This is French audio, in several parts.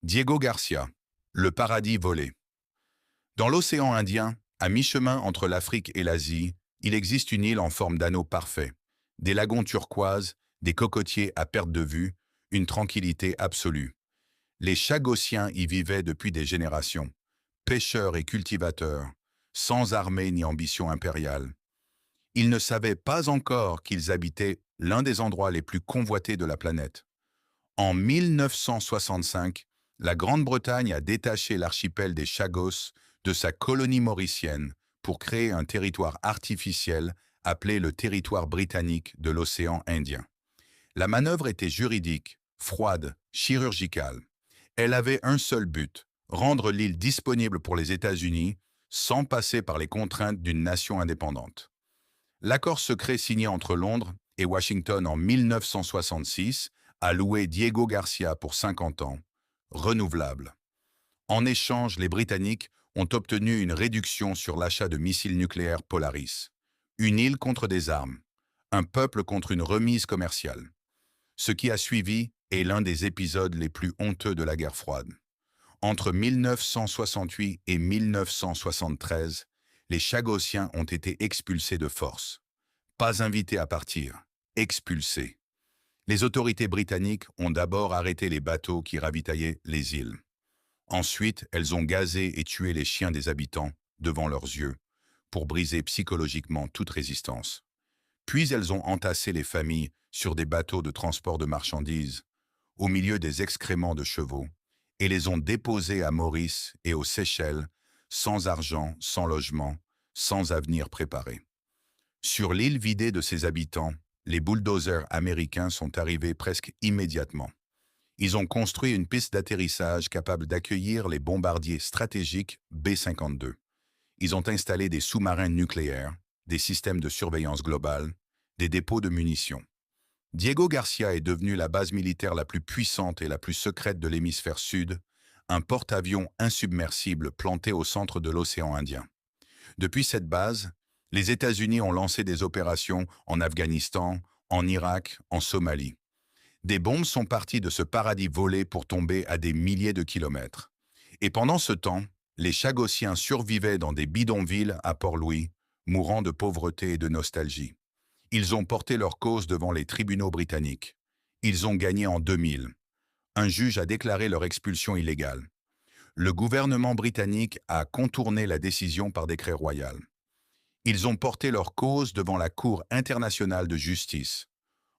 Diego Garcia, le paradis volé. Dans l'océan Indien, à mi-chemin entre l'Afrique et l'Asie, il existe une île en forme d'anneau parfait. Des lagons turquoises, des cocotiers à perte de vue, une tranquillité absolue. Les Chagossiens y vivaient depuis des générations, pêcheurs et cultivateurs, sans armée ni ambition impériale. Ils ne savaient pas encore qu'ils habitaient l'un des endroits les plus convoités de la planète. En 1965, la Grande-Bretagne a détaché l'archipel des Chagos de sa colonie mauricienne pour créer un territoire artificiel appelé le territoire britannique de l'océan Indien. La manœuvre était juridique, froide, chirurgicale. Elle avait un seul but, rendre l'île disponible pour les États-Unis sans passer par les contraintes d'une nation indépendante. L'accord secret signé entre Londres et Washington en 1966 a loué Diego Garcia pour 50 ans, renouvelable. En échange, les Britanniques ont obtenu une réduction sur l'achat de missiles nucléaires Polaris. Une île contre des armes, un peuple contre une remise commerciale. Ce qui a suivi est l'un des épisodes les plus honteux de la guerre froide. Entre 1968 et 1973, les Chagossiens ont été expulsés de force. Pas invités à partir, expulsés. Les autorités britanniques ont d'abord arrêté les bateaux qui ravitaillaient les îles. Ensuite, elles ont gazé et tué les chiens des habitants devant leurs yeux pour briser psychologiquement toute résistance. Puis elles ont entassé les familles sur des bateaux de transport de marchandises, au milieu des excréments de chevaux, et les ont déposés à Maurice et aux Seychelles, sans argent, sans logement, sans avenir préparé. Sur l'île vidée de ses habitants, les bulldozers américains sont arrivés presque immédiatement. Ils ont construit une piste d'atterrissage capable d'accueillir les bombardiers stratégiques B-52. Ils ont installé des sous-marins nucléaires, des systèmes de surveillance globale, des dépôts de munitions. Diego Garcia est devenu la base militaire la plus puissante et la plus secrète de l'hémisphère sud, un porte-avions insubmersible planté au centre de l'océan Indien. Depuis cette base, les États-Unis ont lancé des opérations en Afghanistan, en Irak, en Somalie. Des bombes sont parties de ce paradis volé pour tomber à des milliers de kilomètres. Et pendant ce temps, les Chagossiens survivaient dans des bidonvilles à Port-Louis, mourant de pauvreté et de nostalgie. Ils ont porté leur cause devant les tribunaux britanniques. Ils ont gagné en 2000. Un juge a déclaré leur expulsion illégale. Le gouvernement britannique a contourné la décision par décret royal. Ils ont porté leur cause devant la Cour internationale de justice.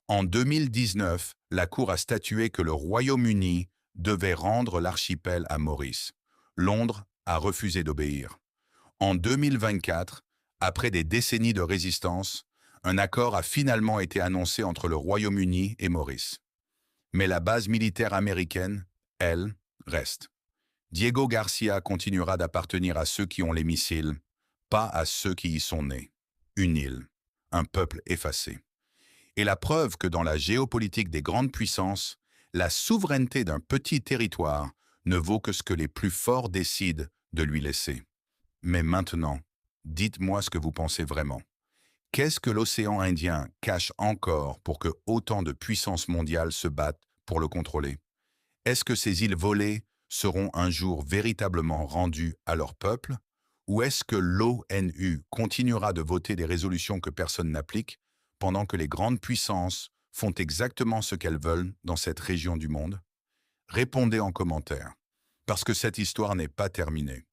En 2019, la Cour a statué que le Royaume-Uni devait rendre l'archipel à Maurice. Londres a refusé d'obéir. En 2024, après des décennies de résistance, un accord a finalement été annoncé entre le Royaume-Uni et Maurice. Mais la base militaire américaine, elle, reste. Diego Garcia continuera d'appartenir à ceux qui ont les missiles, pas à ceux qui y sont nés. Une île, un peuple effacé. Et la preuve que dans la géopolitique des grandes puissances, la souveraineté d'un petit territoire ne vaut que ce que les plus forts décident de lui laisser. Mais maintenant, dites-moi ce que vous pensez vraiment. Qu'est-ce que l'océan Indien cache encore pour que autant de puissances mondiales se battent pour le contrôler? Est-ce que ces îles volées seront un jour véritablement rendues à leur peuple? Ou est-ce que l'ONU continuera de voter des résolutions que personne n'applique pendant que les grandes puissances font exactement ce qu'elles veulent dans cette région du monde? Répondez en commentaire, parce que cette histoire n'est pas terminée.